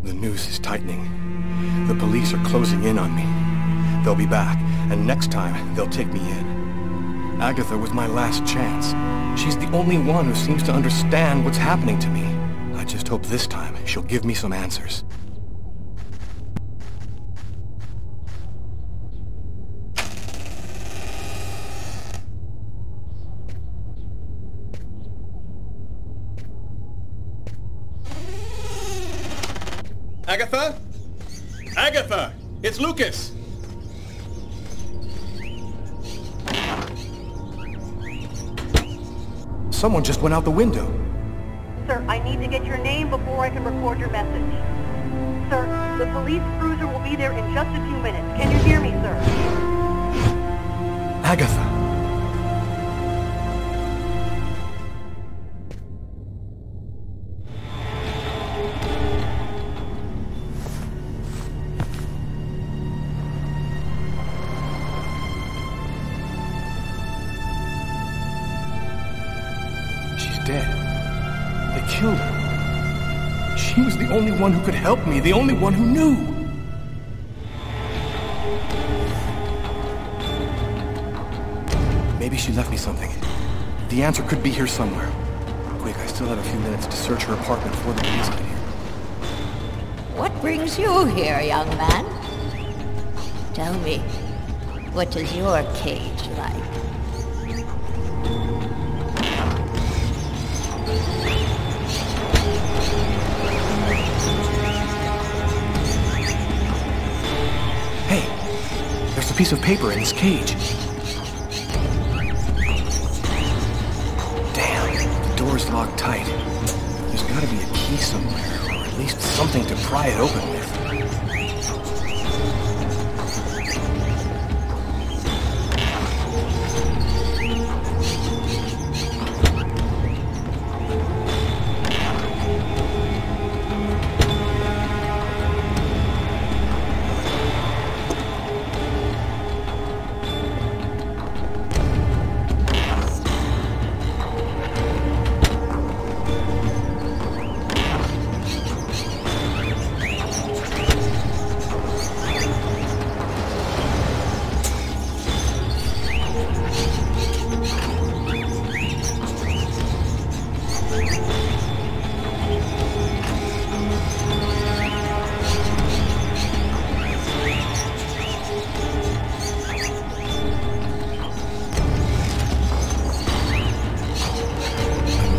The noose is tightening. The police are closing in on me. They'll be back, and next time, they'll take me in. Agatha was my last chance. She's the only one who seems to understand what's happening to me. I just hope this time she'll give me some answers. Agatha? Agatha! It's Lucas! Someone just went out the window. Sir, I need to get your name before I can record your message. Sir, the police cruiser will be there in just a few minutes. Can you hear me, sir? Agatha. Dead. They killed her. She was the only one who could help me, the only one who knew. Maybe she left me something. The answer could be here somewhere. Quick, I still have a few minutes to search her apartment before the police get here. What brings you here, young man? Tell me, what is your cage like? There's a piece of paper in this cage. Damn, the door's locked tight. There's gotta be a key somewhere, or at least something to pry it open with.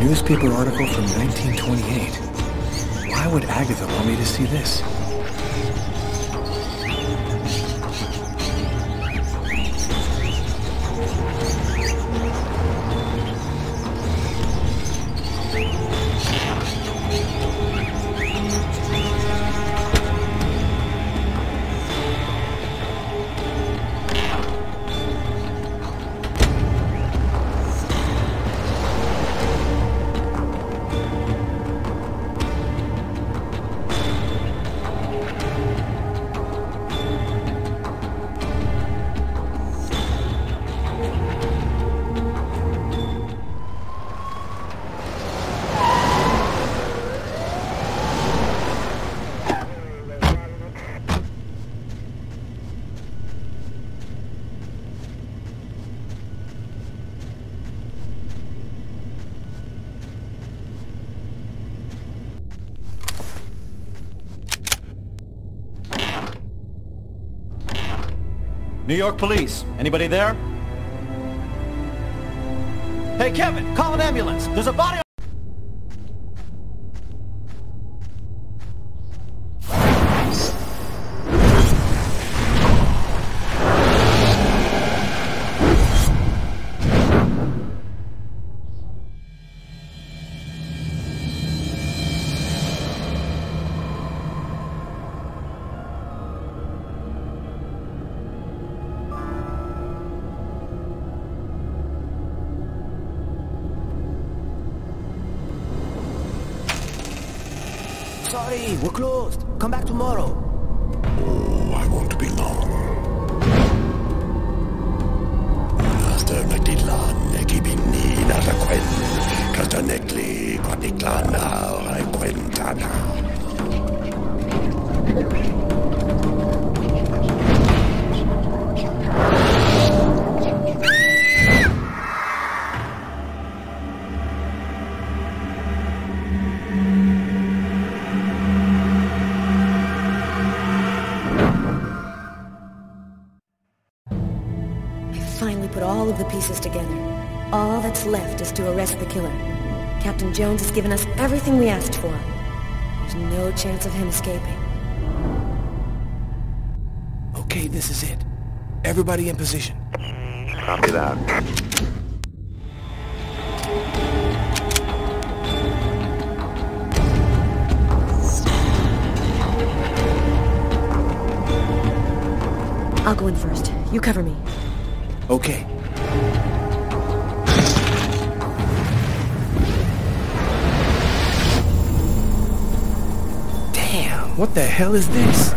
Newspaper article from 1928. Why would Agatha want me to see this? New York Police. Anybody there? Hey, Kevin, call an ambulance. There's a body. Sorry, we're closed. Come back tomorrow. Oh, I won't be long. Quantana, Finally put all of the pieces together. All that's left is to arrest the killer. Captain Jones has given us everything we asked for. There's no chance of him escaping. Okay, this is it. Everybody in position. Copy that. I'll go in first. You cover me. Okay. Damn, what the hell is this?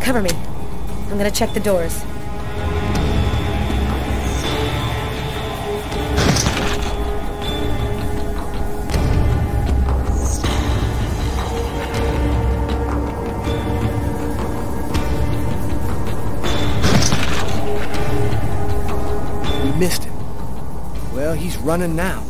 Cover me. I'm gonna check the doors. Missed him. Well, he's running now.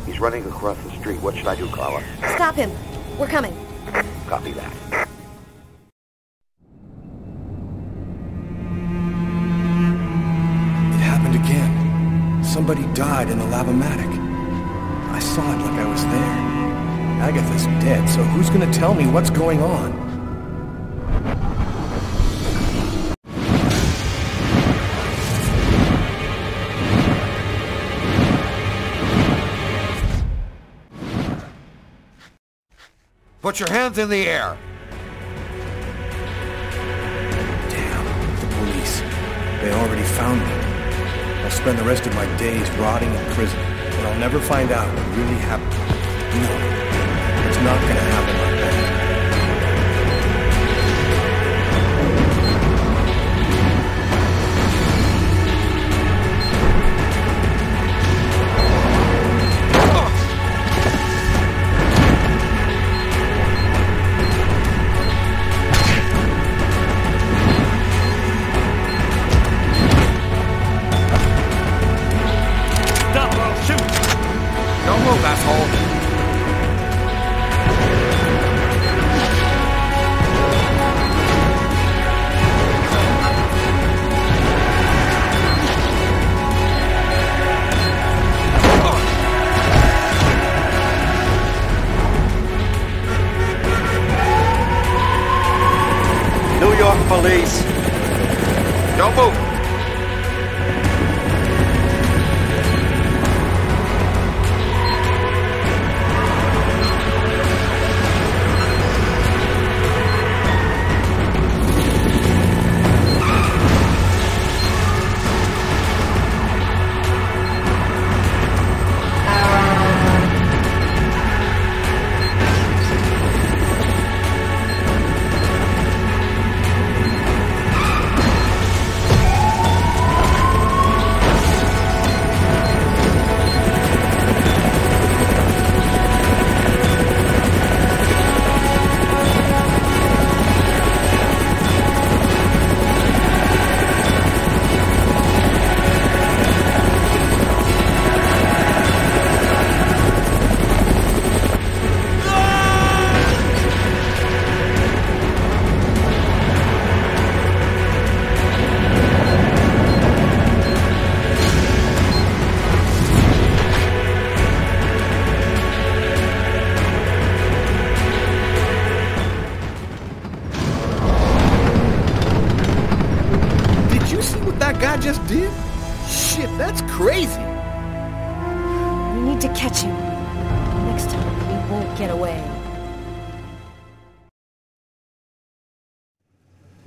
He's running across the street. What should I do, Carla? Stop him. We're coming. Copy that. It happened again. Somebody died in the lavomatic. I saw it like I was there. Agatha's dead, so who's gonna tell me what's going on? Put your hands in the air. Damn, the police. They already found me. I'll spend the rest of my days rotting in prison, and I'll never find out what really happened. No, it's not gonna happen like that. Police. Don't move. Just did? Shit, that's crazy. We need to catch him. Next time, we won't get away.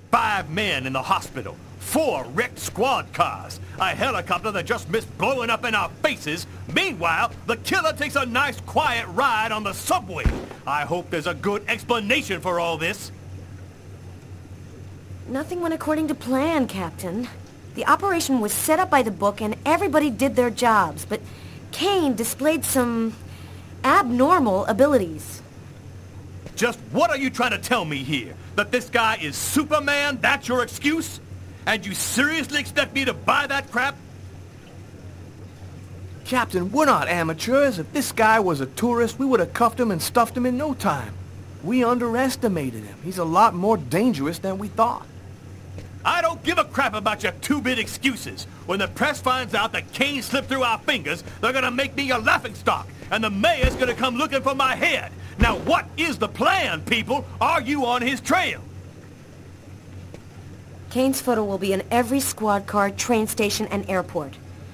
5 men in the hospital, 4 wrecked squad cars, a helicopter that just missed blowing up in our faces. Meanwhile, the killer takes a nice quiet ride on the subway. I hope there's a good explanation for all this. Nothing went according to plan, Captain. The operation was set up by the book and everybody did their jobs, but Kane displayed some abnormal abilities. Just what are you trying to tell me here? That this guy is Superman? That's your excuse? And you seriously expect me to buy that crap? Captain, we're not amateurs. If this guy was a tourist, we would have cuffed him and stuffed him in no time. We underestimated him. He's a lot more dangerous than we thought. I don't give a crap about your two-bit excuses. When the press finds out that Kane slipped through our fingers, they're gonna make me a laughingstock, and the mayor's gonna come looking for my head. Now what is the plan, people? Are you on his trail? Kane's photo will be in every squad car, train station, and airport.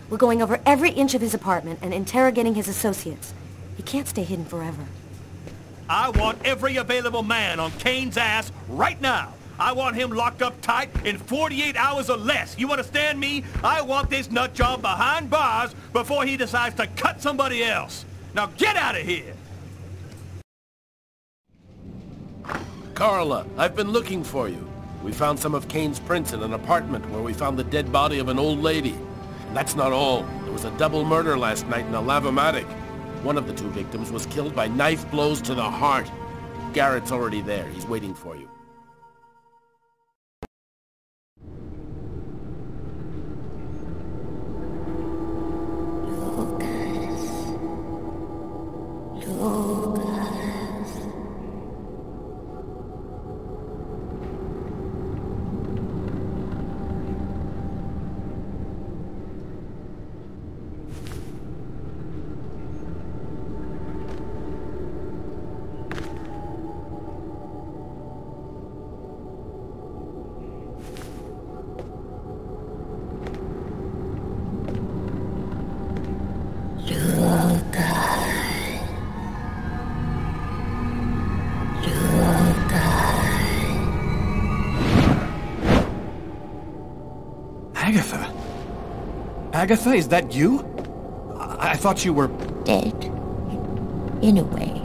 We're going over every inch of his apartment and interrogating his associates. He can't stay hidden forever. I want every available man on Kane's ass right now. I want him locked up tight in 48 hours or less. You understand me? I want this nut job behind bars before he decides to cut somebody else. Now get out of here! Carla, I've been looking for you. We found some of Kane's prints in an apartment where we found the dead body of an old lady. And that's not all. There was a double murder last night in a lavomatic. One of the two victims was killed by knife blows to the heart. Garrett's already there. He's waiting for you. Agatha? Agatha, is that you? I thought you were... Dead. In a way.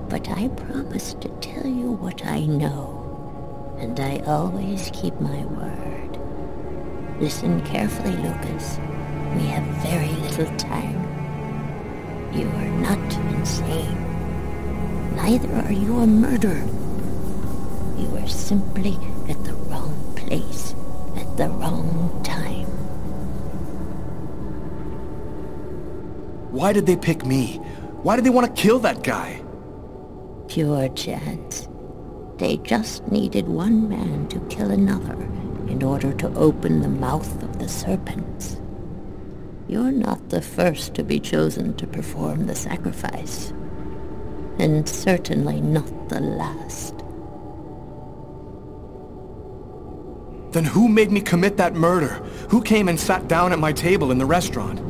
But I promised to tell you what I know. And I always keep my word. Listen carefully, Lucas. We have very little time. You are not insane. Neither are you a murderer. You are simply at the wrong place at the wrong time. Why did they pick me? Why did they want to kill that guy? Pure chance. They just needed one man to kill another in order to open the mouth of the serpents. You're not the first to be chosen to perform the sacrifice. And certainly not the last. Then who made me commit that murder? Who came and sat down at my table in the restaurant?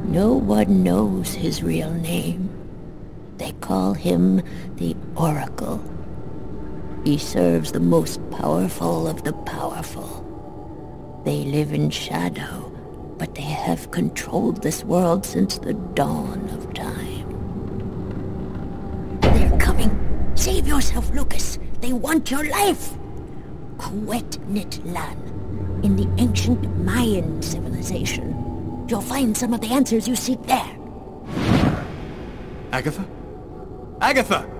No one knows his real name. They call him the Oracle. He serves the most powerful of the powerful. They live in shadow, but they have controlled this world since the dawn of time. They're coming. Save yourself, Lucas. They want your life. Kuwet-Nit-Lan, in the ancient Mayan civilization. You'll find some of the answers you seek there. Agatha? Agatha!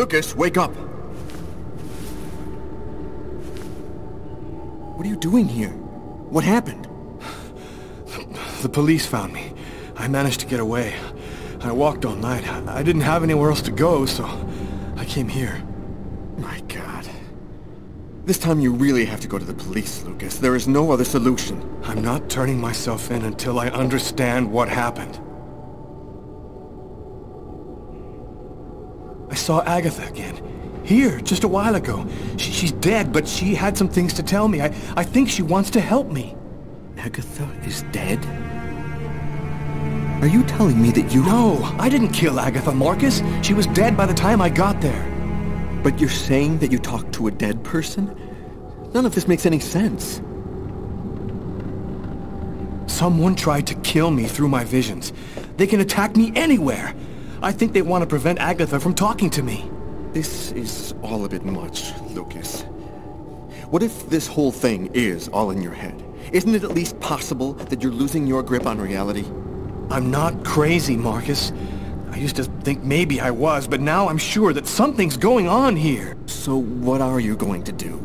Lucas, wake up! What are you doing here? What happened? The police found me. I managed to get away. I walked all night. I didn't have anywhere else to go, so I came here. My God. This time you really have to go to the police, Lucas. There is no other solution. I'm not turning myself in until I understand what happened. I saw Agatha again. Here, just a while ago. She's dead, but she had some things to tell me. I think she wants to help me. Agatha is dead? Are you telling me that you... No, I didn't kill Agatha, Marcus. She was dead by the time I got there. But you're saying that you talked to a dead person? None of this makes any sense. Someone tried to kill me through my visions. They can attack me anywhere. I think they want to prevent Agatha from talking to me. This is all a bit much, Lucas. What if this whole thing is all in your head? Isn't it at least possible that you're losing your grip on reality? I'm not crazy, Marcus. I used to think maybe I was, but now I'm sure that something's going on here. So what are you going to do?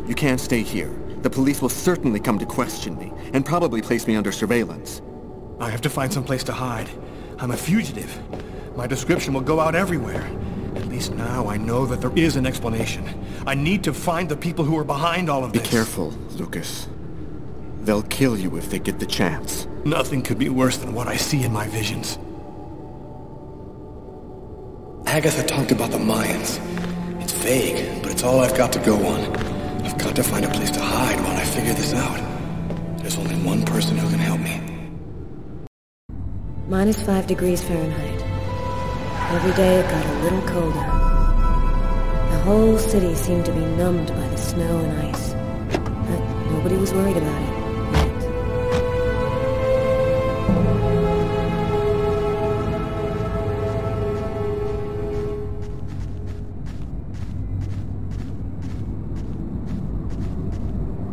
You can't stay here. The police will certainly come to question me, and probably place me under surveillance. I have to find some place to hide. I'm a fugitive. My description will go out everywhere. At least now I know that there is an explanation. I need to find the people who are behind all of this. Be careful, Lucas. They'll kill you if they get the chance. Nothing could be worse than what I see in my visions. Agatha talked about the Mayans. It's vague, but it's all I've got to go on. I've got to find a place to hide while I figure this out. There's only one person who can help me. -5 degrees Fahrenheit. Every day it got a little colder. The whole city seemed to be numbed by the snow and ice. But nobody was worried about it.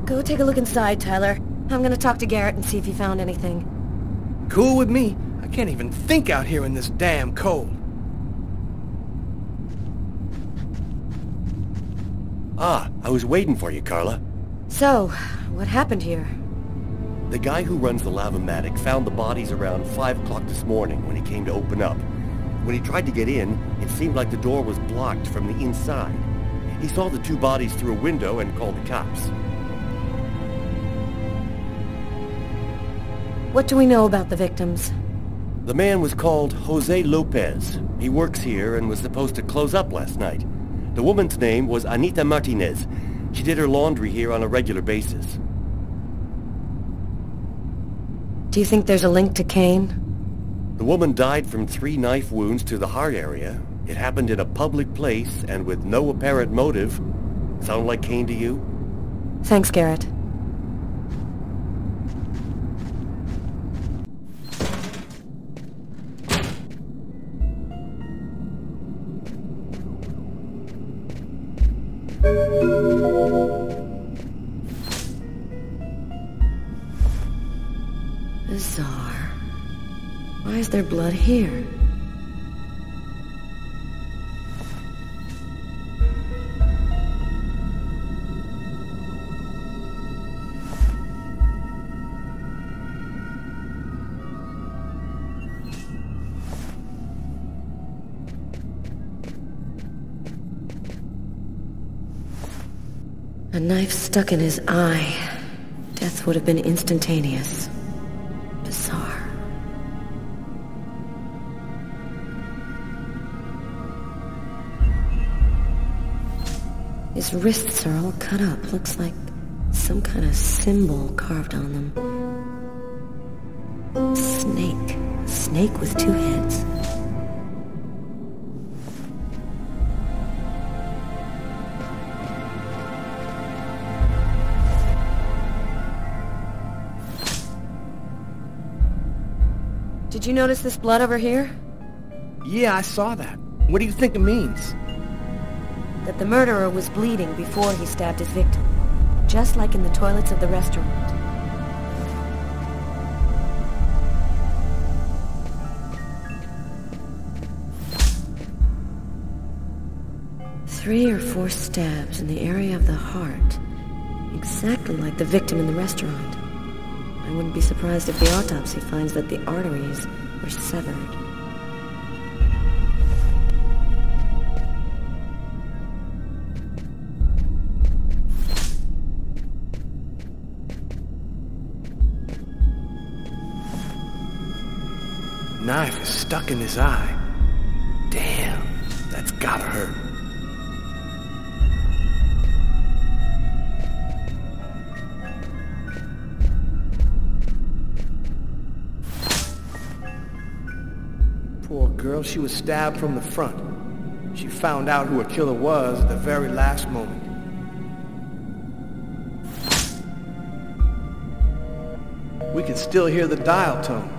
Go take a look inside, Tyler. I'm gonna talk to Garrett and see if he found anything. Cool with me. I can't even think out here in this damn cold. Ah, I was waiting for you, Carla. So, what happened here? The guy who runs the Lavomatic found the bodies around 5 o'clock this morning when he came to open up. When he tried to get in, it seemed like the door was blocked from the inside. He saw the 2 bodies through a window and called the cops. What do we know about the victims? The man was called Jose Lopez. He works here and was supposed to close up last night. The woman's name was Anita Martinez. She did her laundry here on a regular basis. Do you think there's a link to Kane? The woman died from 3 knife wounds to the heart area. It happened in a public place and with no apparent motive. Sound like Kane to you? Thanks, Garrett. Bizarre. Why is there blood here? A knife stuck in his eye. Death would have been instantaneous. Bizarre. His wrists are all cut up. Looks like some kind of symbol carved on them. Snake. A snake with 2 heads. Did you notice this blood over here? Yeah, I saw that. What do you think it means? That the murderer was bleeding before he stabbed his victim. Just like in the toilets of the restaurant. 3 or 4 stabs in the area of the heart. Exactly like the victim in the restaurant. I wouldn't be surprised if the autopsy finds that the arteries were severed. Knife is stuck in his eye. Damn, that's gotta hurt. Poor girl, she was stabbed from the front. She found out who her killer was at the very last moment. We can still hear the dial tone.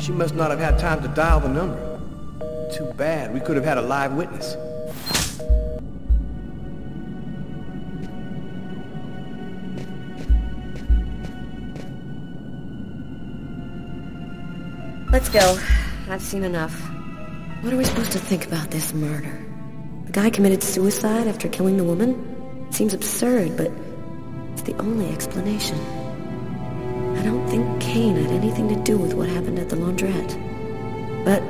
She must not have had time to dial the number. Too bad. We could have had a live witness. Let's go. I've seen enough. What are we supposed to think about this murder? The guy committed suicide after killing the woman? It seems absurd, but it's the only explanation. I don't think Kane had anything to do with what happened at the laundrette. But,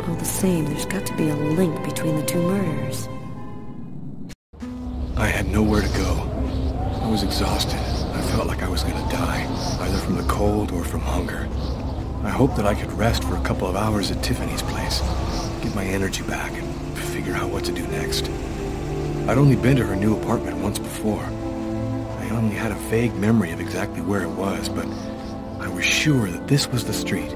all the same, there's got to be a link between the two murders. I had nowhere to go. I was exhausted. I felt like I was gonna die, either from the cold or from hunger. I hoped that I could rest for a couple of hours at Tiffany's place, get my energy back, and figure out what to do next. I'd only been to her new apartment once before. I only had a vague memory of exactly where it was, but I was sure that this was the street.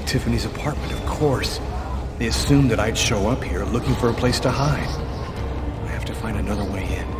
Tiffany's apartment, of course. They assumed that I'd show up here looking for a place to hide. I have to find another way in.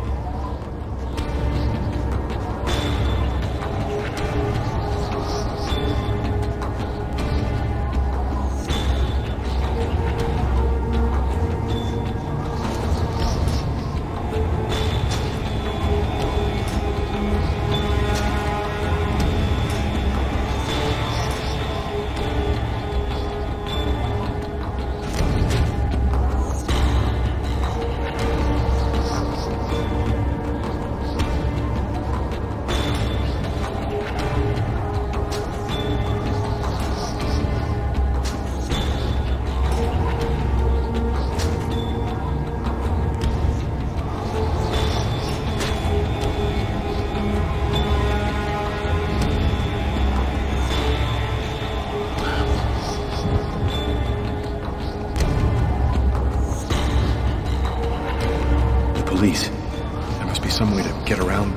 Police. There must be some way to get around.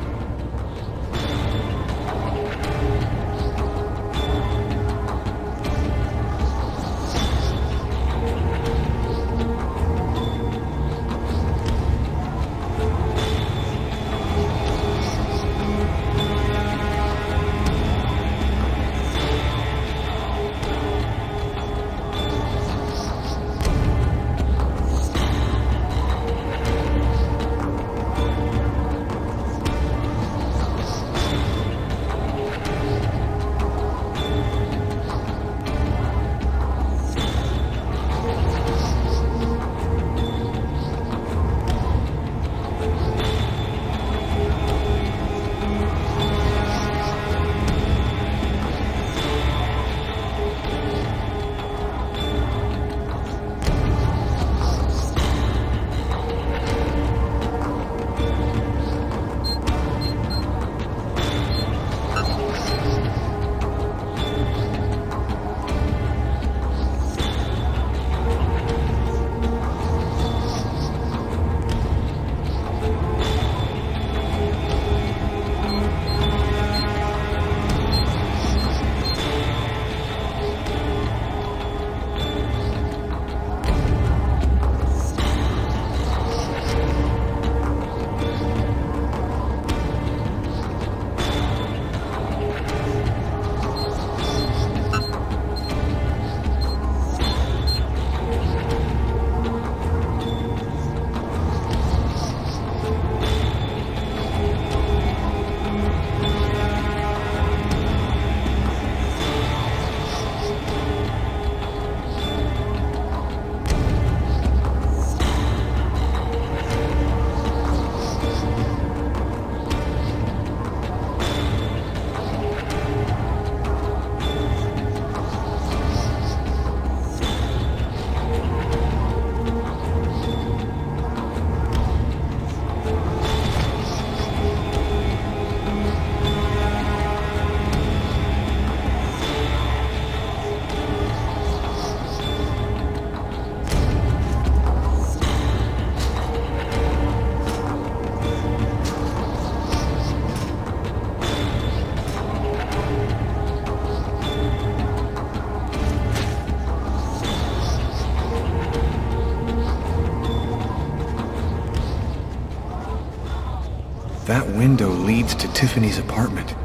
window leads to Tiffany's apartment.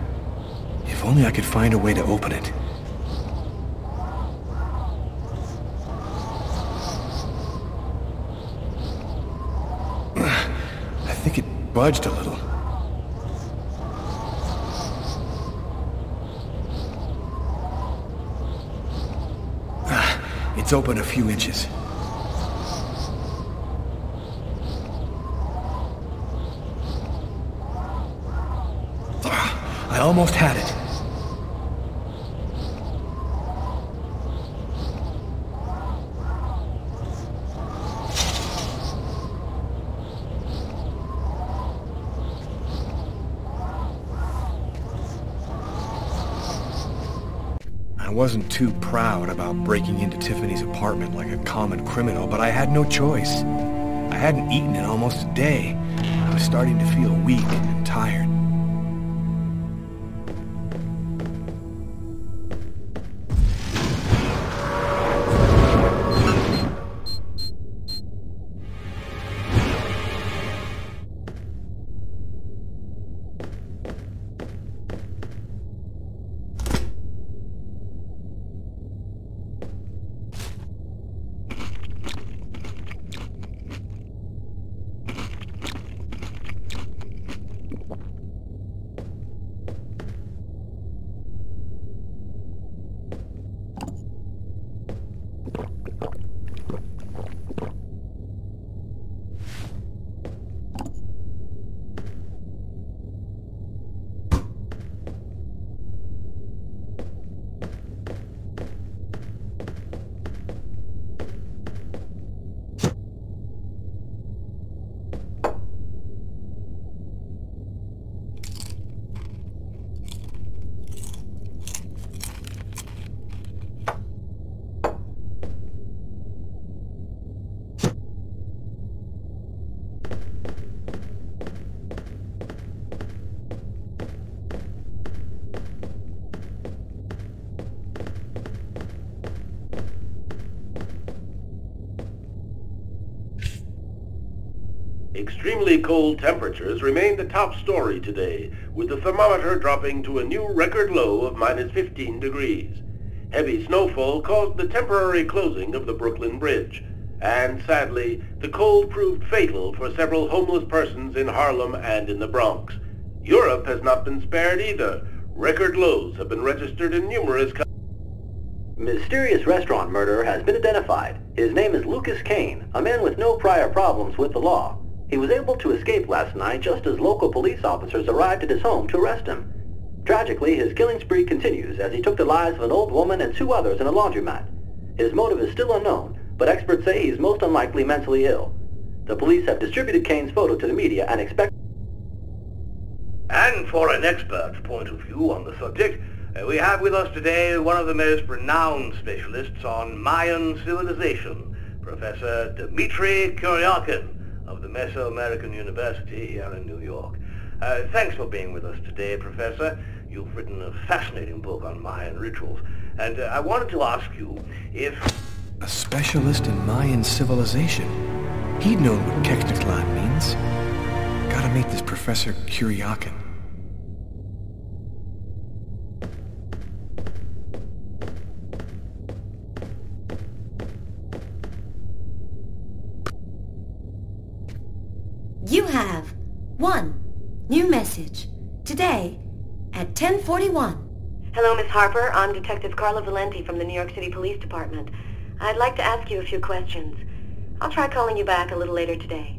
If only I could find a way to open it. I think it budged a little. It's open a few inches. I almost had it. I wasn't too proud about breaking into Tiffany's apartment like a common criminal, but I had no choice. I hadn't eaten in almost a day. I was starting to feel weak and tired. Extremely cold temperatures remain the top story today, with the thermometer dropping to a new record low of -15 degrees. Heavy snowfall caused the temporary closing of the Brooklyn Bridge, and sadly, the cold proved fatal for several homeless persons in Harlem and in the Bronx. Europe has not been spared either. Record lows have been registered in numerous countries. Mysterious restaurant murderer has been identified. His name is Lucas Kane, a man with no prior problems with the law. He was able to escape last night just as local police officers arrived at his home to arrest him. Tragically, his killing spree continues as he took the lives of an old woman and 2 others in a laundromat. His motive is still unknown, but experts say he's most unlikely mentally ill. The police have distributed Kane's photo to the media and expect... And for an expert's point of view on the subject, we have with us today one of the most renowned specialists on Mayan civilization, Professor Dmitry Kuryakin of the Mesoamerican University here in New York. Thanks for being with us today, Professor. You've written a fascinating book on Mayan rituals, and I wanted to ask you if... A specialist in Mayan civilization? He'd known what Keknaklan means. Gotta meet this Professor Kuryakin. You have 1 new message today at 10:41. Hello, Miss Harper. I'm Detective Carla Valenti from the New York City Police Department. I'd like to ask you a few questions. I'll try calling you back a little later today.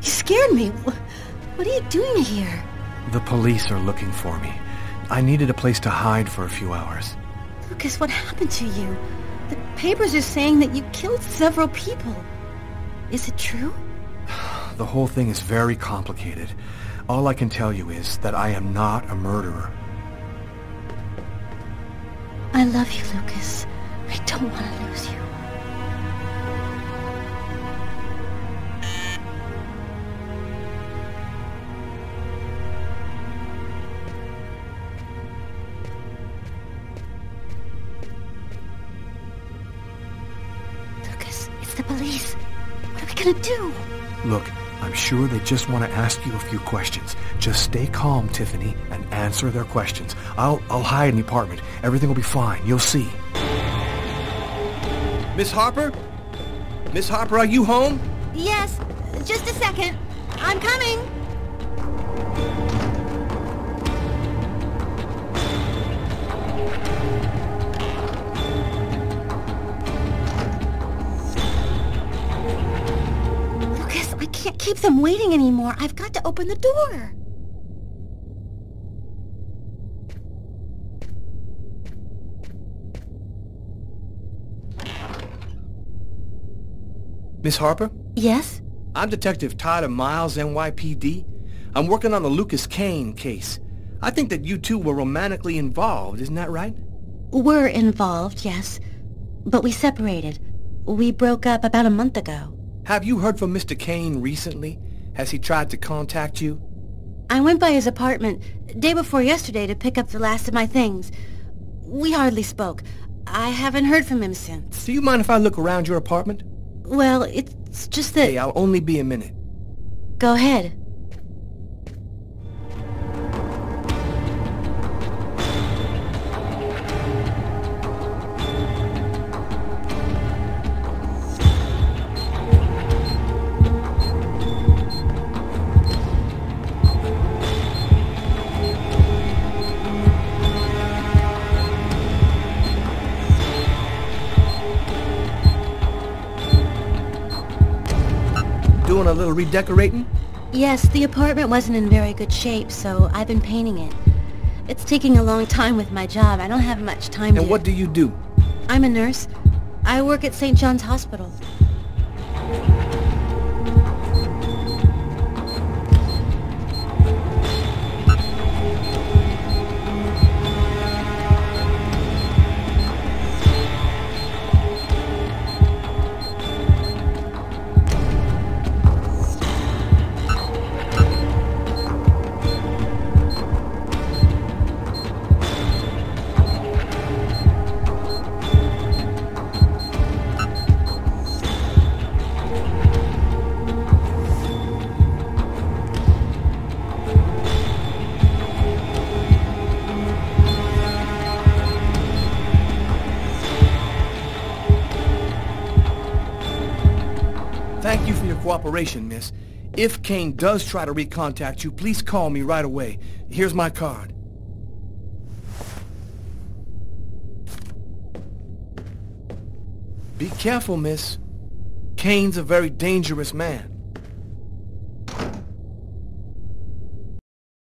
scared me. What are you doing here? The police are looking for me. I needed a place to hide for a few hours. Lucas, what happened to you? The papers are saying that you killed several people. Is it true? The whole thing is very complicated. All I can tell you is that I am not a murderer. I love you, Lucas. I don't want to lose you. Lucas, it's the police. What are we gonna do? Look, I'm sure they just want to ask you a few questions. Just stay calm, Tiffany, and answer their questions. I'll hide in the apartment. Everything will be fine. You'll see. Miss Harper? Miss Harper, are you home? Yes, just a second. I'm coming. Lucas, I can't keep them waiting anymore. I've got to open the door. Miss Harper? Yes? I'm Detective Todd of Miles, NYPD. I'm working on the Lucas Kane case. I think that you two were romantically involved, isn't that right? We're involved, yes. But we separated. We broke up about a month ago. Have you heard from Mr. Kane recently? Has he tried to contact you? I went by his apartment day before yesterday to pick up the last of my things. We hardly spoke. I haven't heard from him since. Do you mind if I look around your apartment? Well, it's just that... Hey, I'll only be a minute. Go ahead. Doing a little redecorating? Yes, the apartment wasn't in very good shape, so I've been painting it. It's taking a long time with my job. I don't have much time to... And what do you do? I'm a nurse. I work at St. John's Hospital. Thank you for your cooperation, miss. If Kane does try to recontact you, please call me right away. Here's my card. Be careful, miss. Kane's a very dangerous man.